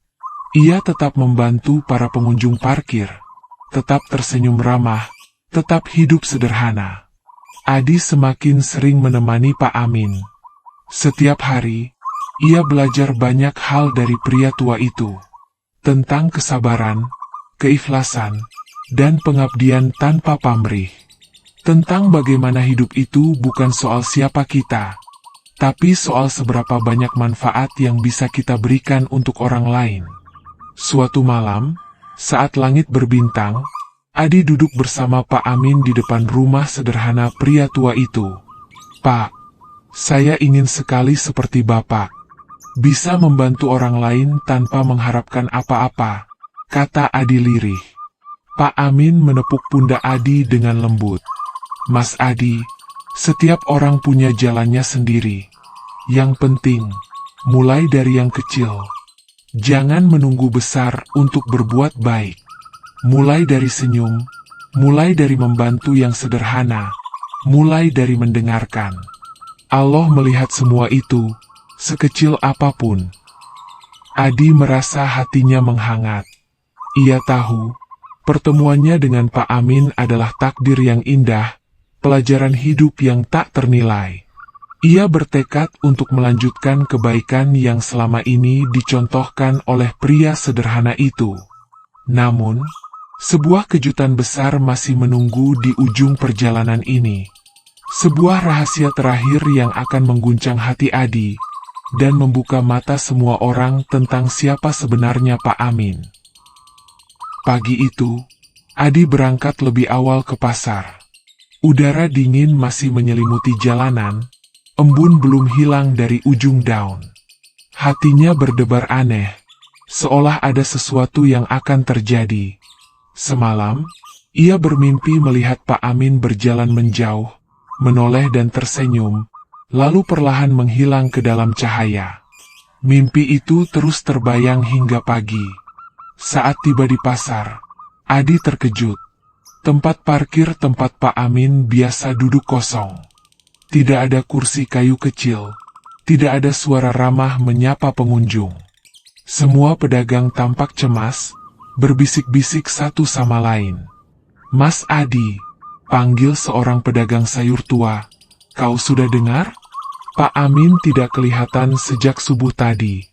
Ia tetap membantu para pengunjung parkir, tetap tersenyum ramah, tetap hidup sederhana. Adi semakin sering menemani Pak Amin. Setiap hari, ia belajar banyak hal dari pria tua itu. Tentang kesabaran, keikhlasan, dan pengabdian tanpa pamrih. Tentang bagaimana hidup itu bukan soal siapa kita, tapi soal seberapa banyak manfaat yang bisa kita berikan untuk orang lain. Suatu malam, saat langit berbintang, Adi duduk bersama Pak Amin di depan rumah sederhana pria tua itu. "Pak, saya ingin sekali seperti Bapak. Bisa membantu orang lain tanpa mengharapkan apa-apa," kata Adi lirih. Pak Amin menepuk pundak Adi dengan lembut. "Mas Adi, setiap orang punya jalannya sendiri. Yang penting, mulai dari yang kecil. Jangan menunggu besar untuk berbuat baik. Mulai dari senyum, mulai dari membantu yang sederhana, mulai dari mendengarkan. Allah melihat semua itu, sekecil apapun." Adi merasa hatinya menghangat. Ia tahu, pertemuannya dengan Pak Amin adalah takdir yang indah, pelajaran hidup yang tak ternilai. Ia bertekad untuk melanjutkan kebaikan yang selama ini dicontohkan oleh pria sederhana itu. Namun, sebuah kejutan besar masih menunggu di ujung perjalanan ini. Sebuah rahasia terakhir yang akan mengguncang hati Adi, dan membuka mata semua orang tentang siapa sebenarnya Pak Amin. Pagi itu, Adi berangkat lebih awal ke pasar. Udara dingin masih menyelimuti jalanan, embun belum hilang dari ujung daun. Hatinya berdebar aneh, seolah ada sesuatu yang akan terjadi. Semalam, ia bermimpi melihat Pak Amin berjalan menjauh, menoleh dan tersenyum, lalu perlahan menghilang ke dalam cahaya. Mimpi itu terus terbayang hingga pagi. Saat tiba di pasar, Adi terkejut. Tempat parkir tempat Pak Amin biasa duduk kosong. Tidak ada kursi kayu kecil, tidak ada suara ramah menyapa pengunjung. Semua pedagang tampak cemas, berbisik-bisik satu sama lain. "Mas Adi," panggil seorang pedagang sayur tua, "kau sudah dengar? Pak Amin tidak kelihatan sejak subuh tadi."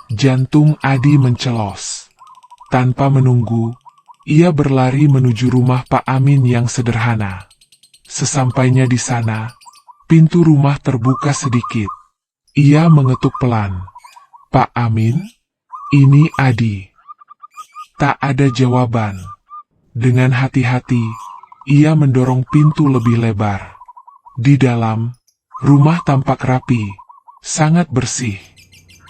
Jantung Adi mencelos. Tanpa menunggu, ia berlari menuju rumah Pak Amin yang sederhana. Sesampainya di sana, pintu rumah terbuka sedikit. Ia mengetuk pelan. "Pak Amin? Ini Adi." Tak ada jawaban. Dengan hati-hati, ia mendorong pintu lebih lebar. Di dalam, rumah tampak rapi, sangat bersih.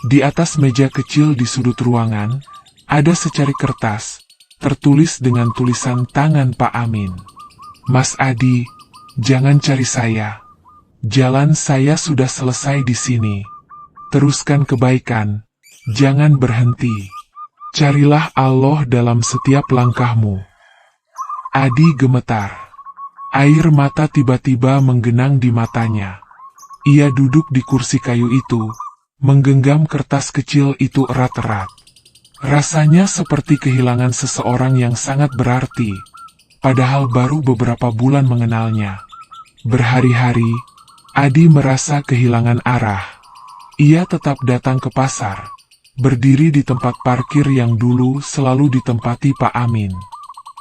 Di atas meja kecil di sudut ruangan, ada secari kertas, tertulis dengan tulisan tangan Pak Amin. "Mas Adi, jangan cari saya. Jalan saya sudah selesai di sini. Teruskan kebaikan, jangan berhenti. Carilah Allah dalam setiap langkahmu." Adi gemetar. Air mata tiba-tiba menggenang di matanya. Ia duduk di kursi kayu itu, menggenggam kertas kecil itu erat-erat. Rasanya seperti kehilangan seseorang yang sangat berarti, padahal baru beberapa bulan mengenalnya. Berhari-hari, Adi merasa kehilangan arah. Ia tetap datang ke pasar, berdiri di tempat parkir yang dulu selalu ditempati Pak Amin.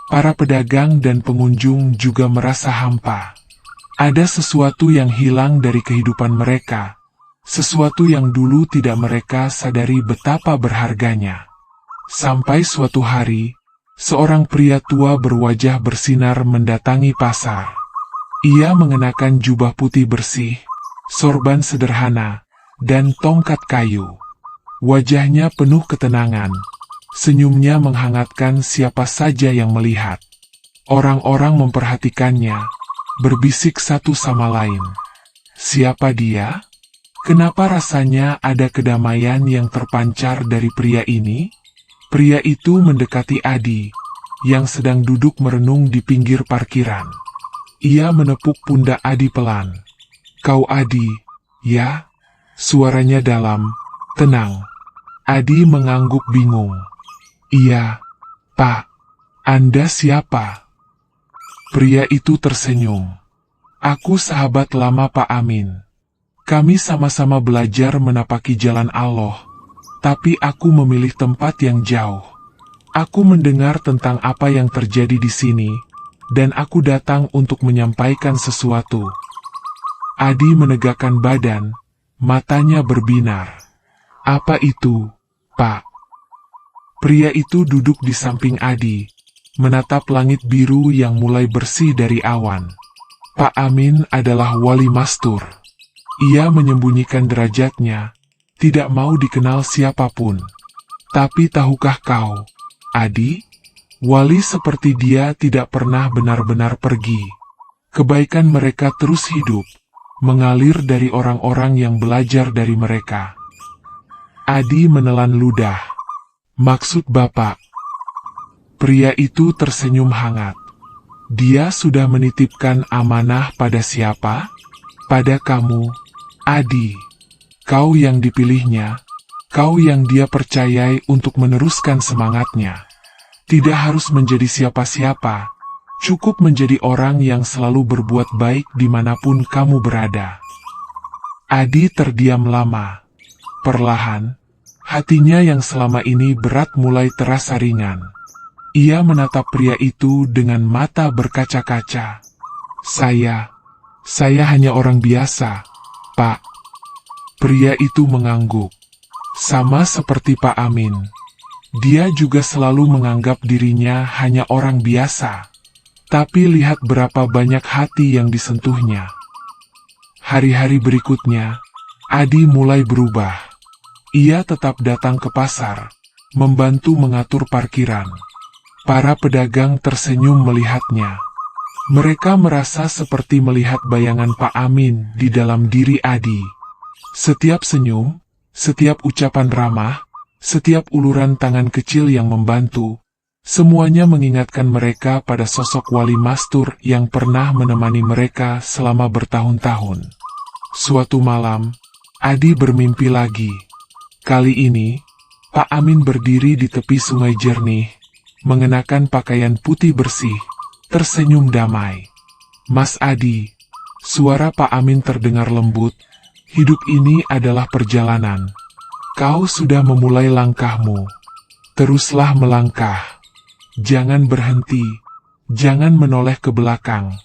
Para pedagang dan pengunjung juga merasa hampa. Ada sesuatu yang hilang dari kehidupan mereka, sesuatu yang dulu tidak mereka sadari betapa berharganya. Sampai suatu hari, seorang pria tua berwajah bersinar mendatangi pasar. Ia mengenakan jubah putih bersih, sorban sederhana, dan tongkat kayu. Wajahnya penuh ketenangan, senyumnya menghangatkan siapa saja yang melihat. Orang-orang memperhatikannya, berbisik satu sama lain. "Siapa dia? Kenapa rasanya ada kedamaian yang terpancar dari pria ini? Pria itu mendekati Adi, yang sedang duduk merenung di pinggir parkiran. Ia menepuk pundak Adi pelan. "Kau Adi, ya?" Suaranya dalam, tenang. Adi mengangguk bingung. "Iya, Pak. Anda siapa?" Pria itu tersenyum. "Aku sahabat lama Pak Amin. Kami sama-sama belajar menapaki jalan Allah, tapi aku memilih tempat yang jauh. Aku mendengar tentang apa yang terjadi di sini, dan aku datang untuk menyampaikan sesuatu." Adi menegakkan badan, matanya berbinar. "Apa itu, Pak?" Pria itu duduk di samping Adi, menatap langit biru yang mulai bersih dari awan. Pak Amin adalah wali mastur. Ia menyembunyikan derajatnya, tidak mau dikenal siapapun. Tapi tahukah kau, Adi, wali seperti dia tidak pernah benar-benar pergi. Kebaikan mereka terus hidup, mengalir dari orang-orang yang belajar dari mereka. Adi menelan ludah. "Maksud Bapak?" Pria itu tersenyum hangat. "Dia sudah menitipkan amanah pada siapa? Pada kamu, Adi. Kau yang dipilihnya, kau yang dia percayai untuk meneruskan semangatnya. Tidak harus menjadi siapa-siapa, cukup menjadi orang yang selalu berbuat baik dimanapun kamu berada." Adi terdiam lama. Perlahan, hatinya yang selama ini berat mulai terasa ringan. Ia menatap pria itu dengan mata berkaca-kaca. Saya hanya orang biasa, Pak." Pria itu mengangguk. Sama seperti Pak Amin. Dia juga selalu menganggap dirinya hanya orang biasa. Tapi lihat berapa banyak hati yang disentuhnya. Hari-hari berikutnya, Adi mulai berubah. Ia tetap datang ke pasar, membantu mengatur parkiran. Para pedagang tersenyum melihatnya. Mereka merasa seperti melihat bayangan Pak Amin di dalam diri Adi. Setiap senyum, setiap ucapan ramah, setiap uluran tangan kecil yang membantu, semuanya mengingatkan mereka pada sosok wali mastur yang pernah menemani mereka selama bertahun-tahun. Suatu malam, Adi bermimpi lagi. Kali ini, Pak Amin berdiri di tepi sungai jernih, mengenakan pakaian putih bersih, tersenyum damai. "Mas Adi," suara Pak Amin terdengar lembut, "hidup ini adalah perjalanan. Kau sudah memulai langkahmu. Teruslah melangkah. Jangan berhenti, jangan menoleh ke belakang.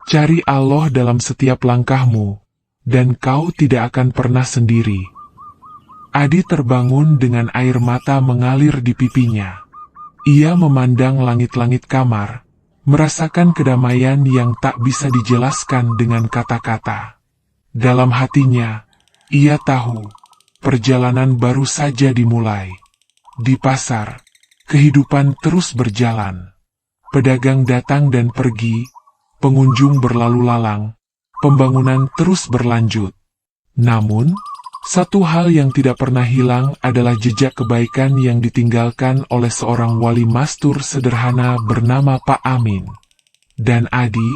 Cari Allah dalam setiap langkahmu, dan kau tidak akan pernah sendiri." Adi terbangun dengan air mata mengalir di pipinya. Ia memandang langit-langit kamar, merasakan kedamaian yang tak bisa dijelaskan dengan kata-kata. Dalam hatinya, ia tahu, perjalanan baru saja dimulai. Di pasar, kehidupan terus berjalan. Pedagang datang dan pergi, pengunjung berlalu lalang, pembangunan terus berlanjut. Namun, satu hal yang tidak pernah hilang adalah jejak kebaikan yang ditinggalkan oleh seorang wali mastur sederhana bernama Pak Amin. Dan Adi,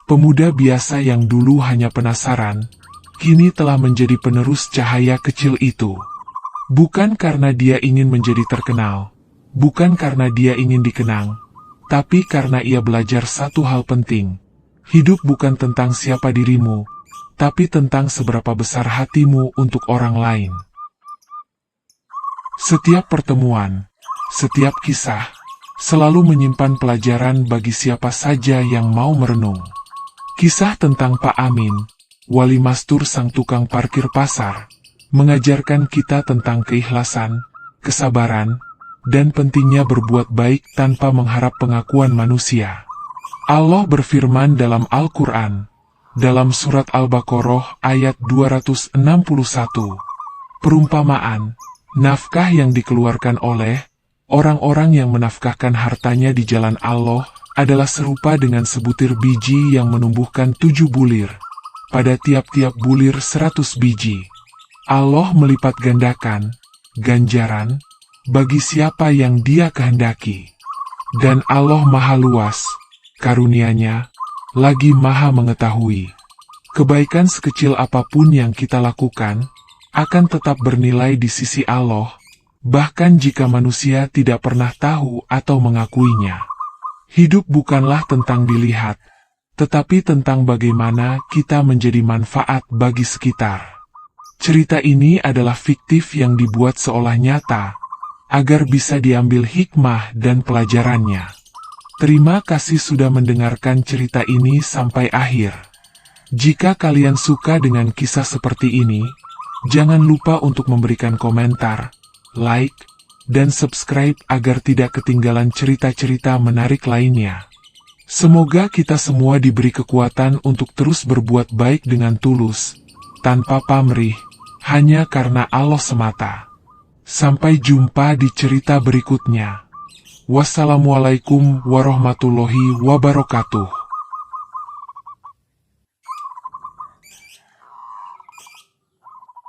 pemuda biasa yang dulu hanya penasaran, kini telah menjadi penerus cahaya kecil itu. Bukan karena dia ingin menjadi terkenal, bukan karena dia ingin dikenang, tapi karena ia belajar satu hal penting. Hidup bukan tentang siapa dirimu, tapi tentang seberapa besar hatimu untuk orang lain. Setiap pertemuan, setiap kisah, selalu menyimpan pelajaran bagi siapa saja yang mau merenung. Kisah tentang Pak Amin, wali mastur sang tukang parkir pasar, mengajarkan kita tentang keikhlasan, kesabaran, dan pentingnya berbuat baik tanpa mengharap pengakuan manusia. Allah berfirman dalam Al-Quran, dalam surat Al-Baqarah ayat 261, perumpamaan, nafkah yang dikeluarkan oleh orang-orang yang menafkahkan hartanya di jalan Allah adalah serupa dengan sebutir biji yang menumbuhkan 7 bulir. Pada tiap-tiap bulir 100 biji. Allah melipat gandakan ganjaran bagi siapa yang Dia kehendaki. Dan Allah Maha Luas karunia-Nya, lagi Maha Mengetahui. Kebaikan sekecil apapun yang kita lakukan akan tetap bernilai di sisi Allah, bahkan jika manusia tidak pernah tahu atau mengakuinya. Hidup bukanlah tentang dilihat, tetapi tentang bagaimana kita menjadi manfaat bagi sekitar. Cerita ini adalah fiktif yang dibuat seolah nyata, agar bisa diambil hikmah dan pelajarannya. Terima kasih sudah mendengarkan cerita ini sampai akhir. Jika kalian suka dengan kisah seperti ini, jangan lupa untuk memberikan komentar, like, dan subscribe agar tidak ketinggalan cerita-cerita menarik lainnya. Semoga kita semua diberi kekuatan untuk terus berbuat baik dengan tulus, tanpa pamrih, hanya karena Allah semata. Sampai jumpa di cerita berikutnya. Wassalamualaikum warahmatullahi wabarakatuh.